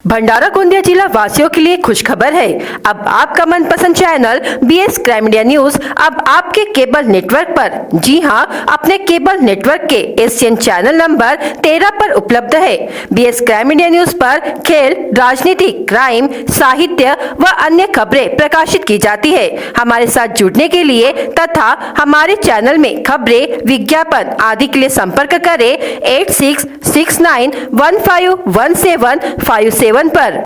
भंडारा गोंदिया जिला वासियों के लिए खुशखबर है। अब आपका मनपसंद channel BS crime India news अब आपके केबल नेटवर्क पर, जी हां, अपने केबल नेटवर्क के एशियन चैनल नंबर 13 पर उपलब्ध है। बीएस क्राइम इंडिया न्यूज पर खेल, राजनीति, क्राइम, साहित्य व अन्य खबरें प्रकाशित की जाती है। हमारे साथ जुड़ने के लिए तथा हमारे चैनल में खबरें, विज्ञापन आदि के लिए संपर्क करें 8669151757 पर।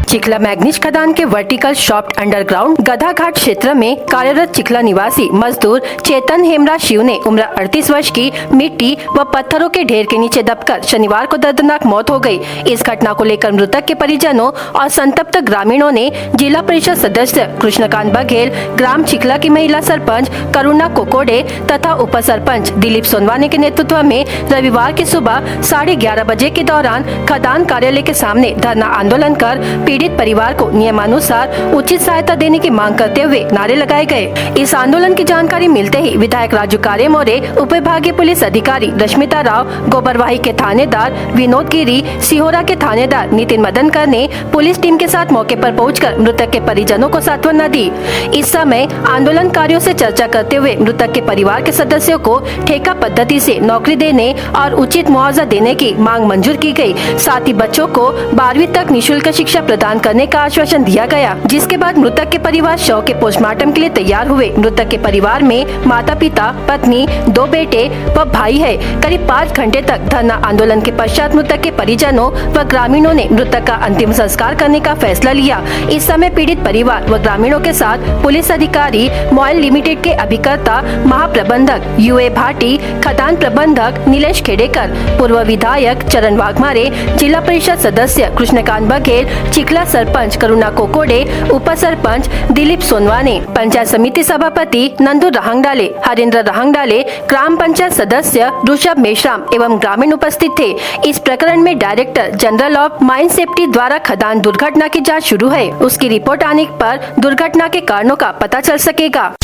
चिखला मैग्नीज खदान के वर्टिकल शॉफ्ट अंडरग्राउंड गधा घाट क्षेत्र में कार्यरत चिखला निवासी मजदूर चेतन हेमराज शिव ने उम्र 38 वर्ष की मिट्टी व पत्थरों के ढेर के नीचे दबकर शनिवार को दर्दनाक मौत हो गई। इस घटना को लेकर मृतक के परिजनों और संतप्त ग्रामीणों ने जिला परिषद सदस्य कृष्णकांत बघेल, ग्राम चिखला की महिला सरपंच करुणा कोकोडे तथा उप सरपंच दिलीप सोनवाने के नेतृत्व में रविवार की सुबह 11:30 बजे के दौरान खदान कार्यालय के सामने धरना आंदोलन कर पीड़ित परिवार को नियमानुसार उचित सहायता देने की मांग करते हुए नारे लगाए गए। इस आंदोलन की जानकारी मिलते ही विधायक राजू कारे मोरे, उप विभागीय पुलिस अधिकारी रश्मिता राव, गोबरवाही के थानेदार विनोद गिरी, सिहोरा के थानेदार नितिन मदनकर ने पुलिस टीम के साथ मौके पर पहुंचकर मृतक के परिजनों को सांत्वना दी। इस समय आंदोलनकारियों से चर्चा करते हुए मृतक के परिवार के सदस्यों को ठेका पद्धति से नौकरी देने और उचित मुआवजा देने की मांग मंजूर की गई। साथ ही बच्चों को 12वीं तक निःशुल्क शिक्षा प्रदान करने का आश्वासन दिया गया, जिसके बाद मृतक के परिवार शव के पोस्टमार्टम के लिए तैयार हुए। मृतक के परिवार में माता पिता, पत्नी, 2 बेटे व भाई है। करीब 5 घंटे तक धरना आंदोलन के पश्चात मृतक के परिजनों व ग्रामीणों ने मृतक का अंतिम संस्कार करने का फैसला लिया। इस समय पीड़ित परिवार व ग्रामीणों के साथ पुलिस अधिकारी, मॉयल लिमिटेड के अभिकर्ता, महाप्रबंधक यूए भाटी, खदान प्रबंधक नीलेश खेडेकर, पूर्व विधायक चरण वाघमारे, जिला परिषद सदस्य कृष्णकांत बघेल, चिखला सरपंच करुणा कोकोडे, उप सरपंच दिलीप सोनवाने, पंचायत समिति सभापति नंदू रहंगडाले, हरेंद्र रहंगडाले, ग्राम पंचायत सदस्य ऋषभ मेश्राम एवं ग्रामीण उपस्थित थे। इस प्रकरण में director general of mine safety द्वारा खदान दुर्घटना की जांच शुरू है। उसकी रिपोर्ट आने पर दुर्घटना के कारणों का पता चल सकेगा।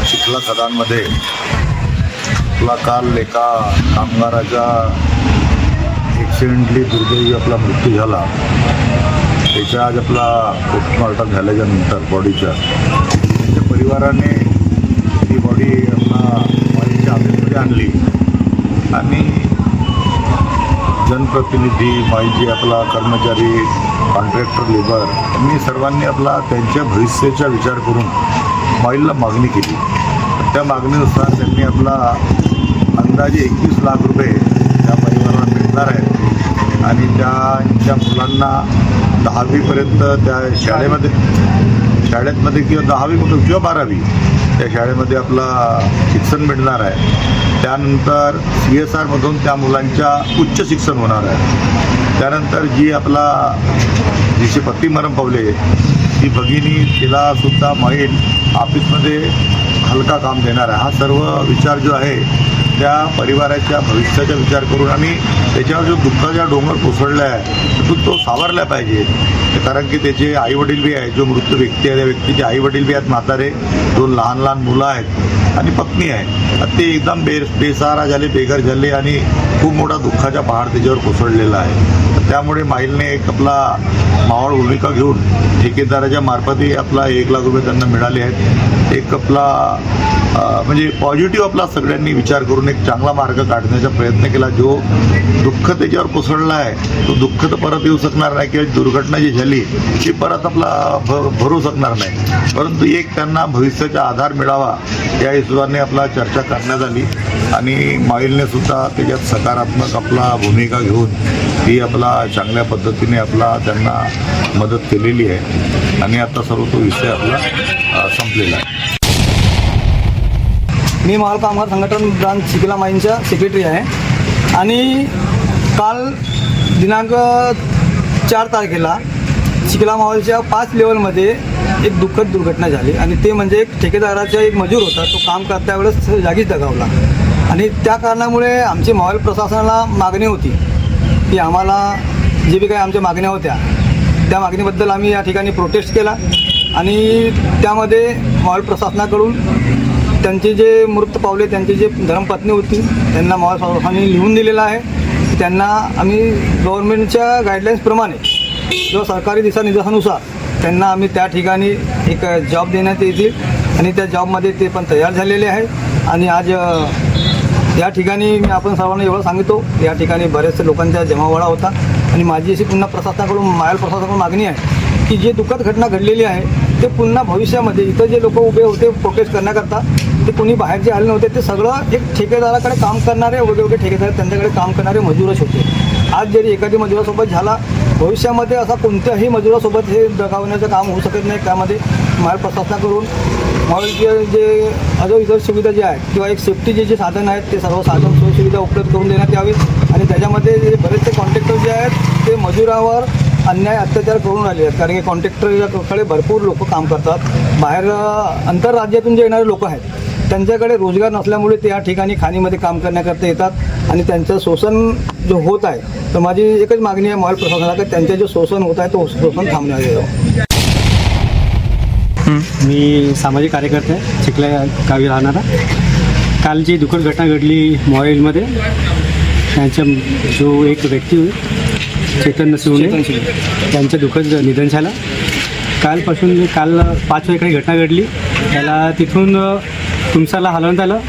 चिखला खदानमध्ये आपला काल एका कामगाराचा ॲक्सिडेंटली दुर्दैवी आपला मृत्यू झाला। त्याच्या आज आपला पोस्टमॉर्टम झाल्याच्या नंतर बॉडीच्या त्याच्या परिवाराने ती बॉडी आपला बॉडीच्या ऑफिसमध्ये आणली आणि जनप्रतिनिधी, माईचे आपला कर्मचारी, कॉन्ट्रॅक्टर, लेबर यांनी सर्वांनी आपला त्यांच्या भविष्याचा विचार करून माईला मागणी केली। त्या मागणीनुसार त्यांनी आपला अंदाजे 21 लाख रुपये त्या परिवाराला मिळणार आहेत आणि त्यांच्या मुलांना 10वीपर्यंत त्या शाळेमध्ये किंवा 10वी किंवा 12वी त्या शाळेमध्ये आपला शिक्षण मिळणार आहे। त्यानंतर CSR मधून त्या मुलांच्या उच्च शिक्षण होणार आहे। त्यानंतर जी आपला जिचे पती मरण पावले ती भगिनी, तिला सुद्धा माईल ऑफिसमध्ये हलका काम देणार आहे। हा सर्व विचार जो आहे त्या परिवाराच्या भविष्याचा विचार करून आणि त्याच्यावर जो दुःखाचा डोंगर कोसळला आहे तो सावरला पाहिजे। कारण की त्याचे आईवडील बी आहे, जो मृत व्यक्ती आहे त्या व्यक्तीचे आईवडील बी आहेत, म्हातारे 2 लहान मुलं आहेत आणि पत्नी आहे। ते एकदम बेसहारा झाले, बेघर झाले आणि खूप मोठा दुःखाचा पहाड त्याच्यावर कोसळलेला आहे। त्यामुळे माईलने एक आपला मावळ भूमिका घेऊन ठेकेदाराच्या मार्फतही आपला 1 लाख रुपये त्यांना मिळाले आहेत। एक आपला म्हणजे पॉझिटिव्ह आपला सगळ्यांनी विचार करून एक चांगला मार्ग काढण्याचा प्रयत्न केला। जो दुःख त्याच्यावर कोसळला आहे तो दुःख तर परत येऊ शकणार नाही किंवा दुर्घटना जी झाली ती परत आपला भरू शकणार नाही, परंतु एक त्यांना भविष्याचा आधार मिळावा या हिशोबाने आपला चर्चा करण्यात आली आणि माईलने सुद्धा त्याच्यात सकारात्मक आपला भूमिका घेऊन ती आपला चांगल्या पद्धतीने आपला त्यांना मदत केलेली आहे आणि आता सर्व तो विषय आपला संपलेला आहे। मी महाल कामगार संघटन ब्रांच चिखला माईनचा सेक्रेटरी आहे आणि काल दिनांक 4 तारखेला चिखला मावळच्या 5 लेवलमध्ये एक दुःखद दुर्घटना झाली आणि ते म्हणजे एक ठेकेदाराचा एक मजूर होता, तो काम करता वेळेस जागीच दगावला आणि त्या कारणामुळे आमची मावळ प्रशासनाला मागणी होती की आम्हाला जे बी काही आमच्या मागण्या होत्या त्या मागणीबद्दल आम्ही या ठिकाणी प्रोटेस्ट केला आणि त्यामध्ये मावळ प्रशासनाकडून त्यांचे जे मृत पावले त्यांची जे धर्मपत्नी होती त्यांना मावळ संस्थांनी लिहून दिलेलं आहे. त्यांना आम्ही गव्हर्नमेंटच्या गाईडलाईन्सप्रमाणे जो सरकारी दिशानिर्देशानुसार त्यांना आम्ही त्या ठिकाणी एक जॉब देण्यात येतील आणि त्या जॉबमध्ये ते पण तयार झालेले आहे. आणि आज या ठिकाणी मी आपण सर्वांना एवढं सांगतो, या ठिकाणी बऱ्याचशा लोकांचा जमावाडा होता आणि माझी अशी पुन्हा प्रशासनाकडून मायल प्रशासनाकडून मागणी आहे की जे दुःखद घटना घडलेली आहे ते पुन्हा भविष्यामध्ये इथं जे लोक उभे होते प्रोटेस्ट करण्याकरता ते कोणी बाहेरचे आले नव्हते. ते सगळं एक ठेकेदाराकडे काम करणारे वेगवेगळे ठेकेदार त्यांच्याकडे काम करणारे मजूरच होते. आज जरी एखादी मजुरासोबत झाला, भविष्यामध्ये असा कोणत्याही मजुरासोबत हे दगावण्याचं काम होऊ शकत नाही. त्यामध्ये माल प्रशासनाकडून मॉलचे जे अजून इतर सुविधा ज्या आहेत किंवा एक सेफ्टीचे जे साधन आहेत ते सर्व साधन सोयीसुविधा उपलब्ध करून देण्यात यावेत. आणि त्याच्यामध्ये जे बरेचसे कॉन्ट्रॅक्टर जे आहेत ते मजुरावर अन्याय अत्याचार करून राहिले आहेत. कारण की कॉन्ट्रॅक्टरकडे भरपूर लोक काम करतात. बाहेर आंतरराज्यातून जे येणारे लोक आहेत त्यांच्याकडे रोजगार नसल्यामुळे ते या ठिकाणी खाणीमध्ये काम करण्याकरता येतात आणि त्यांचं शोषण जो होत आहे. तर माझी एकच मागणी आहे मॉल प्रशासनाला की त्यांचे जे शोषण होत आहे तो शोषण थांबण्यात यावं. मी सामाजिक कार्यकर्ते आहे, चिखला गावी राहणारा. काल जी दुःखद घटना घडली मोबाईलमध्ये, त्यांच्या जो एक व्यक्ती होते चेतन नशिवणे त्यांचं दुःखद निधन झालं. काल 5 वाजता घटना घडली. त्याला तिथून तुमसाला हलवण्यात आलं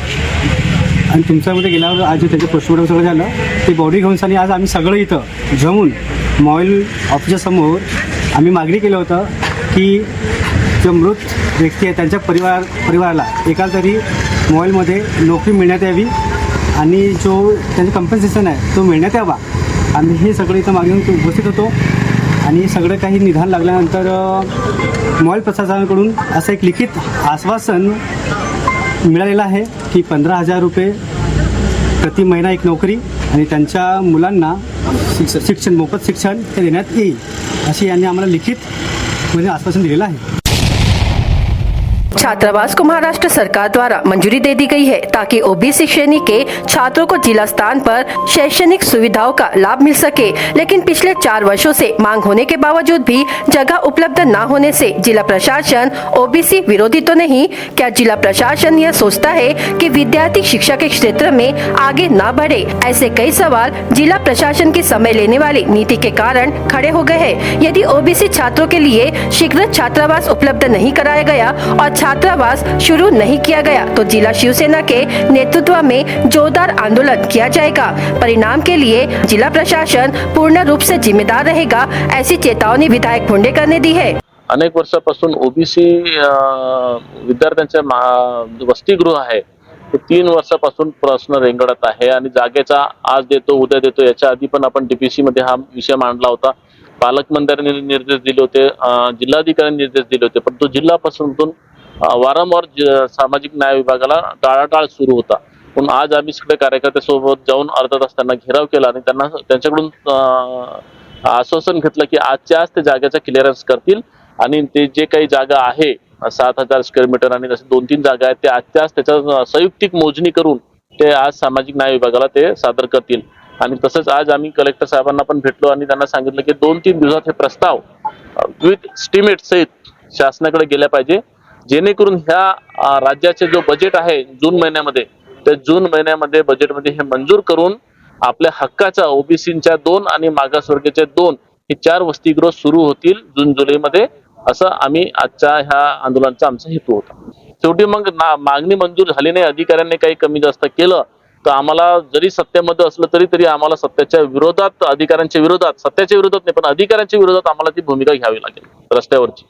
आणि तुमच्यामध्ये गेल्यावर आज त्याचं पोस्टमॉर्टम सगळं झालं. ते बॉडी घेऊन आणि आज आम्ही सगळं इथं जमून मोबाईल ऑफिसच्या समोर आम्ही मागणी केलं होतं की जो मृत व्यक्ती आहे त्यांच्या परिवाराला एकाला तरी मोबाईलमध्ये नोकरी मिळण्यात यावी आणि जो त्यांचं कम्पन्सेशन आहे तो मिळण्यात यावा. आम्ही हे सगळं इथं मागणी उपस्थित होतो आणि सगळं काही निदान लागल्यानंतर मोबाईल प्रशासनाकडून असं एक लिखित आश्वासन मिळालेलं आहे की 15,000 रुपये प्रति महिना एक नोकरी आणि त्यांच्या मुलांना शिक्षण मोफत शिक्षण हे देण्यात येईल अशी यांनी आम्हाला लिखित म्हणजे आश्वासन दिलेलं आहे. छात्रावास को महाराष्ट्र सरकार द्वारा मंजूरी दे दी गई है ताकि ओबीसी श्रेणी के छात्रों को जिला स्थान पर शैक्षणिक सुविधाओं का लाभ मिल सके, लेकिन पिछले 4 वर्षों से मांग होने के बावजूद भी जगह उपलब्ध न होने से जिला प्रशासन ओबीसी विरोधी तो नहीं, क्या जिला प्रशासन यह सोचता है कि विद्यार्थी शिक्षा के क्षेत्र में आगे न बढ़े? ऐसे कई सवाल जिला प्रशासन की समय लेने वाली नीति के कारण खड़े हो गए हैं. यदि ओबीसी छात्रों के लिए शीघ्र छात्रावास उपलब्ध नहीं कराया गया और छात्रावास शुरू नहीं किया गया तो जिला शिवसेना के नेतृत्व में जोरदार आंदोलन किया जाएगा. परिणाम के लिए जिला प्रशासन पूर्ण रूप से जिम्मेदार रहेगा, ऐसी चेतावनी विधायक भोंडेकर ने दी है. अनेक वर्षापासून ओबीसी विद्यार्थ्यांचे वसतिगृह आहे ते 3 वर्षापासून प्रश्न रेंगाळत आहे आणि जागेचा आज देतो उद्या देतो. याच्या आधी पण आपण डीपीसी मध्ये हा विषय मांडला होता. पालकमंत्र्यांनी निर्देश दिले होते, जिल्हाधिकाऱ्यांनी निर्देश दिले होते, परंतु जिल्हापासून वारंवार सामाजिक न्याय विभागाला टाळाटाळ सुरू होता. पण आज आम्ही सगळे कार्यकर्त्यासोबत जाऊन अर्धा तास त्यांना घेराव केला आणि त्यांच्याकडून आश्वासन घेतलं की आजच्या आज ते जागेचा क्लिअरन्स करतील आणि ते जे काही जागा आहे 7,000 स्क्वेअर मीटर आणि जसे 2-3 जागा आहेत ते आजच्या आज त्याच्या संयुक्तिक मोजणी करून ते आज सामाजिक न्याय विभागाला ते सादर करतील. आणि तसंच आज आम्ही कलेक्टर साहेबांना पण भेटलो आणि त्यांना सांगितलं की 2-3 दिवसात हे प्रस्ताव विथ एस्टिमेट सहित शासनाकडे गेल्या पाहिजे, जेणेकरून ह्या राज्याचे जो बजेट आहे जून महिन्यामध्ये, त्या जून महिन्यामध्ये बजेटमध्ये हे मंजूर करून आपल्या हक्काच्या ओबीसीच्या 2 आणि मागासवर्गीयचे 2 हे 4 वसतिगृह सुरू होतील जून जुलैमध्ये, असं आम्ही आजच्या ह्या आंदोलनाचा आमचा हेतू होता. शेवटी मग मागणी मंजूर झाली नाही, अधिकाऱ्यांनी काही कमी जास्त केलं तर आम्हाला जरी सत्तेमध्ये असलं तरी आम्हाला सत्तेच्या विरोधात, अधिकाऱ्यांच्या विरोधात, सत्तेच्या विरोधात नाही पण अधिकाऱ्यांच्या विरोधात आम्हाला ती भूमिका घ्यावी लागेल रस्त्यावरची.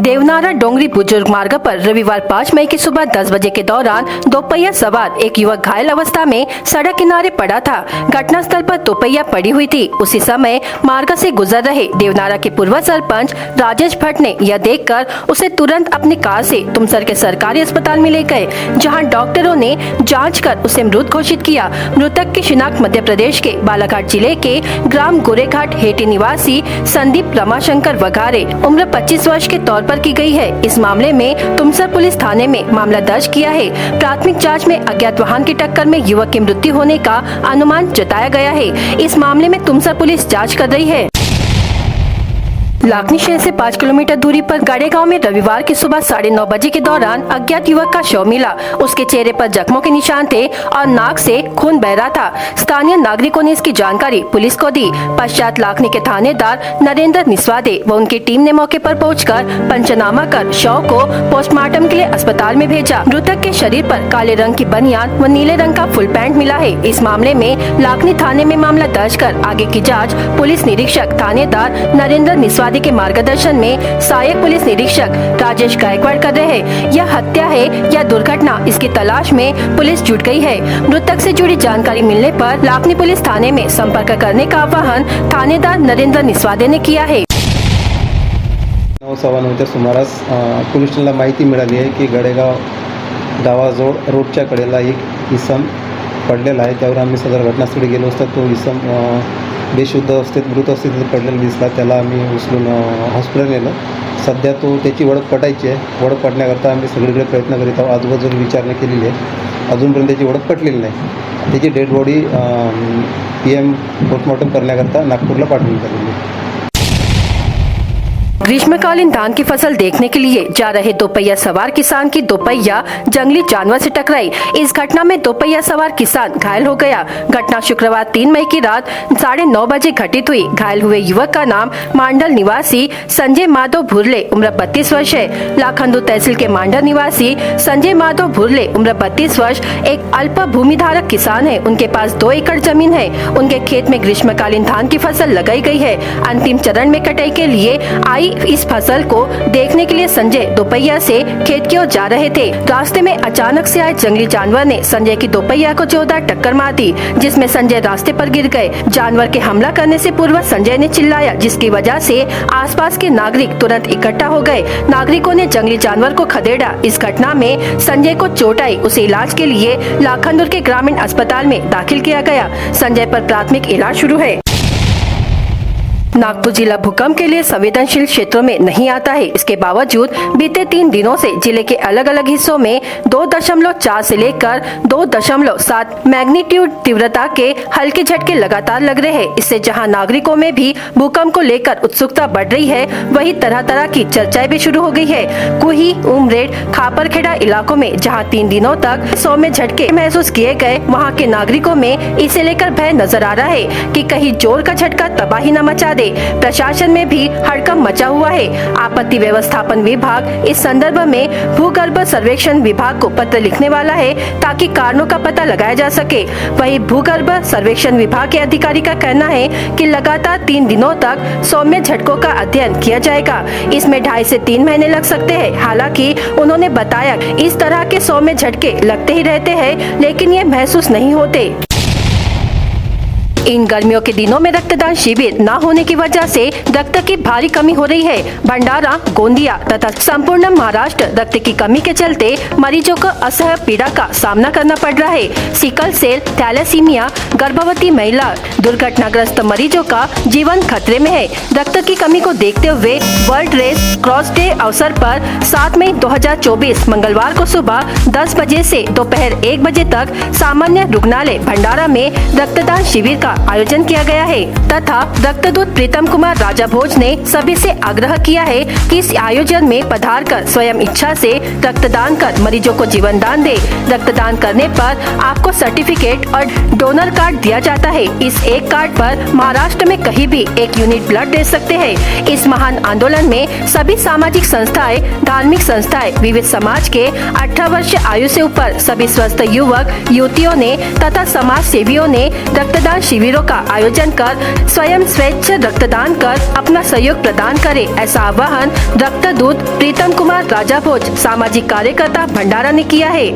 देवनारा डोंगरी बुजुर्ग मार्ग पर रविवार 5 मई की सुबह 10 बजे के दौरान दोपहिया सवार एक युवक घायल अवस्था में सड़क किनारे पड़ा था. घटनास्थल पर दोपहिया पड़ी हुई थी. उसी समय मार्ग से गुजर रहे देवनारा के पूर्व सरपंच राजेश भट्ट ने यह देखकर उसे तुरंत अपनी कार से तुमसर के सरकारी अस्पताल में ले गए, जहां डॉक्टरों ने जांच कर उसे मृत घोषित किया. मृतक की शिनाख्त मध्य प्रदेश के बालाघाट जिले के ग्राम गोरेघाट हेटी निवासी संदीप रमाशंकर वघारे उम्र 25 वर्ष के तौर पर की गई है. इस मामले में तुमसर पुलिस थाने में मामला दर्ज किया है. प्राथमिक जांच में अज्ञात वाहन की टक्कर में युवक की मृत्यु होने का अनुमान जताया गया है. इस मामले में तुमसर पुलिस जांच कर रही है. लाखनी शहर से 5 किलोमीटर दूरी पर गाड़ेगांव में रविवार की सुबह 9:30 बजे के दौरान अज्ञात युवक का शव मिला। उसके चेहरे पर जख्मों के निशान थे और नाक से खून बह रहा था। स्थानीय नागरिकों ने इसकी जानकारी पुलिस को दी। पश्चात लाखनी के थानेदार नरेंद्र निस्वादे व उनकी टीम ने मौके पर पहुंचकर पंचनामा कर शव को पोस्टमार्टम के लिए अस्पताल में भेजा। मृतक के शरीर पर काले रंग की बनियान व नीले रंग का फुल पैंट मिला है। इस मामले में लाखनी थाने में मामला दर्ज कर आगे की जाँच पुलिस निरीक्षक थानेदार नरेंद्र निस्वादे के मार्गदर्शन में सहायक पुलिस निरीक्षक राजेश गायकवाड़ कर रहे हैं। यह हत्या है या दुर्घटना, इसकी तलाश में पुलिस जुट गई है। मृतक से जुड़ी जानकारी मिलने पर लाखनी पुलिस थाने में संपर्क करने का आह्वान थानेदार नरेंद्र निस्वादे ने किया है। 9:15च्या सुमारास पोलीस स्टेशनला माहिती मिळाली आहे की गडेगाव गावाजवळ रोडच्या कडेला एक इसम पडलेला आहे। त्यावर आम्ही सदर घटनास्थळी गेलो असता तो इसम बेशुद्ध अवस्थेत मृत अवस्थेत पडलेला दिसला। त्याला आम्ही उचलून हॉस्पिटल नेलं। सध्या त्याची ओळख पटायची आहे। ओळख पटण्याकरता आम्ही सगळीकडे प्रयत्न करीत आहोत। आजूबाजूला विचारणा केलेली आहे, अजूनपर्यंत त्याची ओळख पटलेली नाही। त्याची डेड बॉडी PM पोस्टमॉर्टम करण्याकरता नागपूरला पाठवण्यात आलेली आहे। ग्रीष्मकालीन धान की फसल देखने के लिए जा रहे दोपहिया सवार किसान की दोपहिया जंगली जानवर से टकराई। इस घटना में दोपहिया सवार किसान घायल हो गया। घटना शुक्रवार 3 मई की रात 9:30 बजे घटित हुई। घायल हुए युवक का नाम मांडल निवासी संजय माधव भुरले उम्र 32 वर्ष है। लाखंदू तहसील के मांडल निवासी संजय माधव भुरले उम्र 32 वर्ष एक अल्प भूमिधारक किसान है। उनके पास 2 एकड़ जमीन है। उनके खेत में ग्रीष्मकालीन धान की फसल लगाई गई है। अंतिम चरण में कटाई के लिए आई इस फसल को देखने के लिए संजय दोपहिया से खेत की ओर जा रहे थे। रास्ते में अचानक से आए जंगली जानवर ने संजय की दोपहिया को जोरदार टक्कर मार दी, जिसमें संजय रास्ते पर गिर गए। जानवर के हमला करने से पूर्व संजय ने चिल्लाया, जिसकी वजह से आसपास के नागरिक तुरंत इकट्ठा हो गए। नागरिकों ने जंगली जानवर को खदेड़ा। इस घटना में संजय को चोट आई। उसे इलाज के लिए लाखनदुर के ग्रामीण अस्पताल में दाखिल किया गया। संजय पर प्राथमिक इलाज शुरू है। नागपुर जिला भूकंप के लिए संवेदनशील क्षेत्रों में नहीं आता है। इसके बावजूद बीते 3 दिनों से जिले के अलग अलग हिस्सों में 2.4 से लेकर 2.7 मैग्नीट्यूड तीव्रता के हल्के झटके लगातार लग रहे हैं। इससे जहां नागरिकों में भी भूकंप को लेकर उत्सुकता बढ़ रही है, वहीं तरह तरह की चर्चाएं भी शुरू हो गई है। कुही, उमरेड, खापरखेड़ा इलाकों में जहां 3 दिनों तक सौम्य झटके महसूस किए गए, वहां के नागरिकों में इसे लेकर भय नजर आ रहा है कि कहीं जोर का झटका तबाही न मचा दे। प्रशासन में भी हड़कंप मचा हुआ है। आपत्ति व्यवस्थापन विभाग इस संदर्भ में भूगर्भ सर्वेक्षण विभाग को पत्र लिखने वाला है, ताकि कारणों का पता लगाया जा सके। वहीं भूगर्भ सर्वेक्षण विभाग के अधिकारी का कहना है कि लगातार 3 दिनों तक सौम्य झटकों का अध्ययन किया जाएगा। इसमें 2.5 से 3 महीने लग सकते हैं। हालांकि उन्होंने बताया इस तरह के सौम्य झटके लगते ही रहते हैं, लेकिन ये महसूस नहीं होते। इन गर्मियों के दिनों में रक्तदान शिविर न होने की वजह से रक्त की भारी कमी हो रही है। भंडारा, गोंदिया तथा संपूर्ण महाराष्ट्र रक्त की कमी के चलते मरीजों को असह्य पीड़ा का सामना करना पड़ रहा है। सिकल सेल, थैलेसीमिया, गर्भवती महिला, दुर्घटनाग्रस्त मरीजों का जीवन खतरे में है। रक्त की कमी को देखते हुए वर्ल्ड रेड क्रॉस डे अवसर पर 7 मई 2024 मंगलवार को सुबह 10 बजे से दोपहर 1 बजे तक सामान्य रुग्णालय भंडारा में रक्तदान शिविर का आयोजन किया गया है तथा रक्तदूत प्रीतम कुमार राजा भोज ने सभी से आग्रह किया है कि इस आयोजन में पधार कर स्वयं इच्छा से रक्तदान कर मरीजों को जीवन दान दे। रक्तदान करने पर आपको सर्टिफिकेट और डोनर कार्ड दिया जाता है। इस एक कार्ड पर महाराष्ट्र में कहीं भी 1 यूनिट ब्लड दे सकते हैं। इस महान आंदोलन में सभी सामाजिक संस्थाएं, धार्मिक संस्थाएं, विविध समाज के 18 वर्ष आयु से ऊपर सभी स्वस्थ युवक युवतियों ने तथा समाज सेवियों ने रक्तदान शिविरों का आयोजन कर स्वयं स्वेच्छ रक्तदान कर अपना सहयोग प्रदान करें। ऐसा आह्वान रक्तदूत प्रीतम कुमार राजा भोज, सामाजिक कार्यकर्ता भंडारा ने किया है।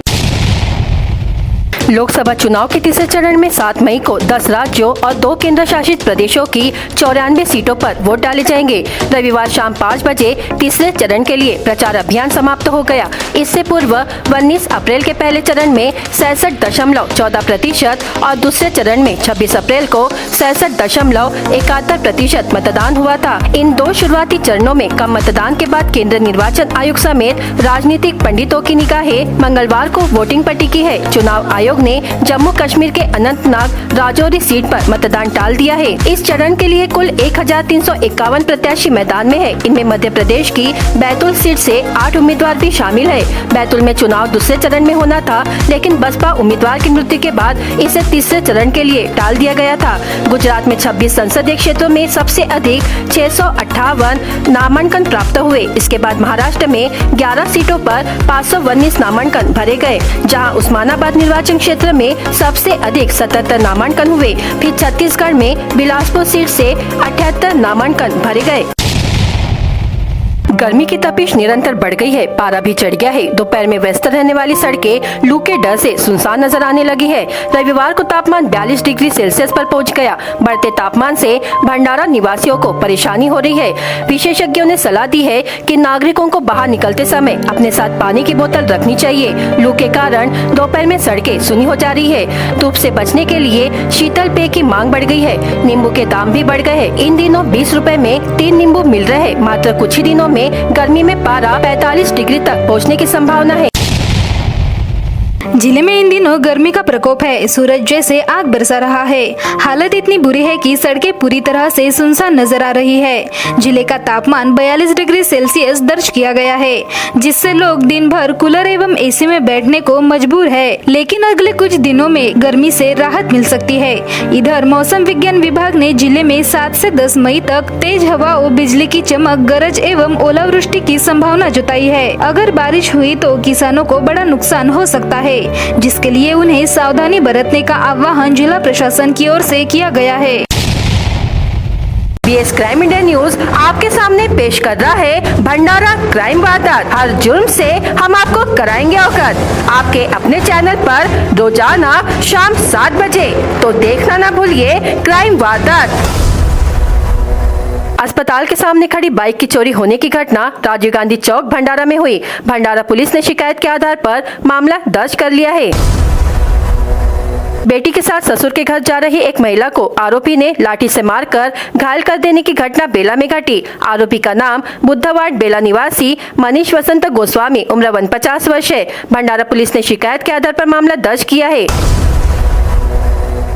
लोकसभा चुनाव के तीसरे चरण में 7 मई को 10 राज्यों और 2 केंद्र शासित प्रदेशों की 94 सीटों पर वोट डाले जाएंगे। रविवार शाम 5 बजे तीसरे चरण के लिए प्रचार अभियान समाप्त हो गया। इससे पूर्व 19 अप्रैल के पहले चरण में 66.14% और दूसरे चरण में 26 अप्रैल को 66.71% मतदान हुआ था। इन 2 शुरुआती चरणों में कम मतदान के बाद केंद्र निर्वाचन आयोग समेत राजनीतिक पंडितों की निगाहें मंगलवार को वोटिंग पर टिकी है। चुनाव आयोग ने जम्मू कश्मीर के अनंतनाग राजौरी सीट पर मतदान टाल दिया है। इस चरण के लिए कुल 1351 प्रत्याशी मैदान में है। इनमें मध्य प्रदेश की बैतूल सीट से 8 उम्मीदवार भी शामिल है। बैतूल में चुनाव दूसरे चरण में होना था, लेकिन बसपा उम्मीदवार की मृत्यु के बाद इसे तीसरे चरण के लिए टाल दिया गया था। गुजरात में 26 संसदीय क्षेत्रों में सबसे अधिक 658 नामांकन प्राप्त हुए। इसके बाद महाराष्ट्र में 11 सीटों पर 519 नामांकन भरे गए, जहां उस्मानाबाद निर्वाचन क्षेत्र में सबसे अधिक 77 नामांकन हुए। फिर छत्तीसगढ़ में बिलासपुर सीट से 78 नामांकन भरे गए। गर्मी की तपिश निरंतर बढ़ गई है, पारा भी चढ़ गया है। दोपहर में व्यस्त रहने वाली सड़कें लू के डर से सुनसान नजर आने लगी है। रविवार को तापमान 42 डिग्री सेल्सियस पर पहुंच गया। बढ़ते तापमान से भंडारा निवासियों को परेशानी हो रही है। विशेषज्ञों ने सलाह दी है कि नागरिकों को बाहर निकलते समय अपने साथ पानी की बोतल रखनी चाहिए। लू के कारण दोपहर में सड़कें सूनी हो जा रही है। धूप से बचने के लिए शीतल पेय की मांग बढ़ गई है। नींबू के दाम भी बढ़ गए हैं। इन दिनों 20 रुपए में 3 नींबू मिल रहे हैं। मात्र कुछ ही दिनों में गर्मी में पारा 45 डिग्री तक पहुंचने की संभावना है। जिले में इन दिनों गर्मी का प्रकोप है। सूरज जैसे आग बरसा रहा है। हालत इतनी बुरी है कि सड़कें पूरी तरह से सुनसान नजर आ रही है। जिले का तापमान 42 डिग्री सेल्सियस दर्ज किया गया है, जिससे लोग दिन भर कूलर एवं एसी में बैठने को मजबूर है। लेकिन अगले कुछ दिनों में गर्मी से राहत मिल सकती है। इधर मौसम विज्ञान विभाग ने जिले में 7 से 10 मई तक तेज हवा और बिजली की चमक, गरज एवं ओलावृष्टि की संभावना जताई है। अगर बारिश हुई तो किसानों को बड़ा नुकसान हो सकता है, जिसके लिए उन्हें सावधानी बरतने का आह्वान जिला प्रशासन की ओर से किया गया है। बीएस क्राइम इंडिया न्यूज आपके सामने पेश कर रहा है भंडारा क्राइम वारदात। हर जुर्म से हम आपको कराएंगे अवगत। आपके अपने चैनल पर रोजाना शाम 7 बजे, तो देखना ना भूलिए क्राइम वारदात। अस्पताल के सामने खड़ी बाइक की चोरी होने की घटना राजीव गांधी चौक भंडारा में हुई। भंडारा पुलिस ने शिकायत के आधार पर मामला दर्ज कर लिया है। बेटी के साथ ससुर के घर जा रही एक महिला को आरोपी ने लाठी से मारकर घायल कर देने की घटना बेला में घटी। आरोपी का नाम बुद्धवाड़ बेला निवासी मनीष वसंत गोस्वामी, उम्र 49 वर्ष है। भंडारा पुलिस ने शिकायत के आधार पर मामला दर्ज किया है।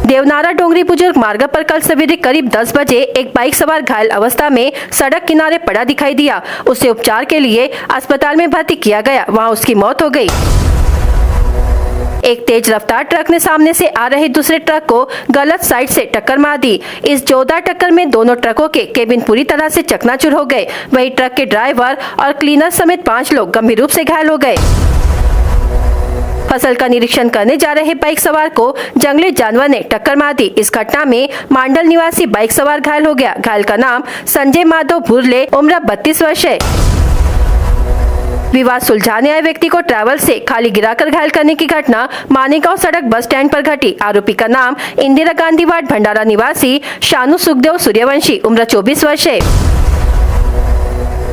देवनारा डोंगरी बुजुर्ग मार्ग पर कल सवेरे करीब 10 बजे एक बाइक सवार घायल अवस्था में सड़क किनारे पड़ा दिखाई दिया। उसे उपचार के लिए अस्पताल में भर्ती किया गया, वहां उसकी मौत हो गई। एक तेज रफ्तार ट्रक ने सामने से आ रहे दूसरे ट्रक को गलत साइड से टक्कर मार दी। इस जोरदार टक्कर में दोनों ट्रकों के केबिन पूरी तरह से चकनाचूर हो गए। वहीं ट्रक के ड्राइवर और क्लीनर समेत 5 लोग गंभीर रूप से घायल हो गए। फसल का निरीक्षण करने जा रहे बाइक सवार को जंगली जानवर ने टक्कर मार दी। इस घटना में मांडल निवासी बाइक सवार घायल हो गया। घायल का नाम संजय माधव भुरले, उम्र 32 वर्ष है। विवाद सुलझाने आए व्यक्ति को ट्रैवल से खाली गिराकर घायल करने की घटना मानेगांव सड़क बस स्टैंड पर घटी। आरोपी का नाम इंदिरा गांधी वार्ड भंडारा निवासी शानू सुखदेव सूर्यवंशी, उम्र 24 वर्ष है।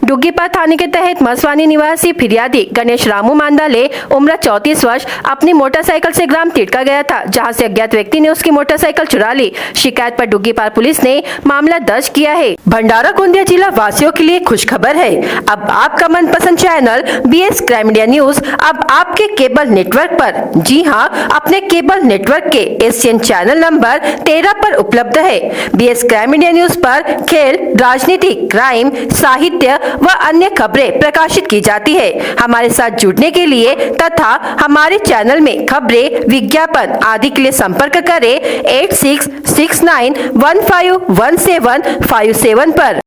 डुग्गीपार थाने के तहत मसवानी निवासी फिरियादी गणेश रामू मांदाले, उम्र 34 वर्ष, अपनी मोटरसाइकिल से ग्राम तिटका गया था, जहां से अज्ञात व्यक्ति ने उसकी मोटरसाइकिल चुरा ली। शिकायत पर डुग्गीपार पुलिस ने मामला दर्ज किया है। भंडारा गोंदिया जिला वासियों के लिए खुशखबर है। अब आपका मनपसंद channel BS crime India news अब आपके केबल नेटवर्क पर, जी हां, अपने केबल नेटवर्क के एशियन चैनल नंबर 13 पर उपलब्ध है। बीएस क्राइम इंडिया न्यूज पर खेल, राजनीति, क्राइम, साहित्य व अन्य खबरें प्रकाशित की जाती है। हमारे साथ जुड़ने के लिए तथा हमारे चैनल में खबरें, विज्ञापन आदि के लिए संपर्क करें 8669151757 पर।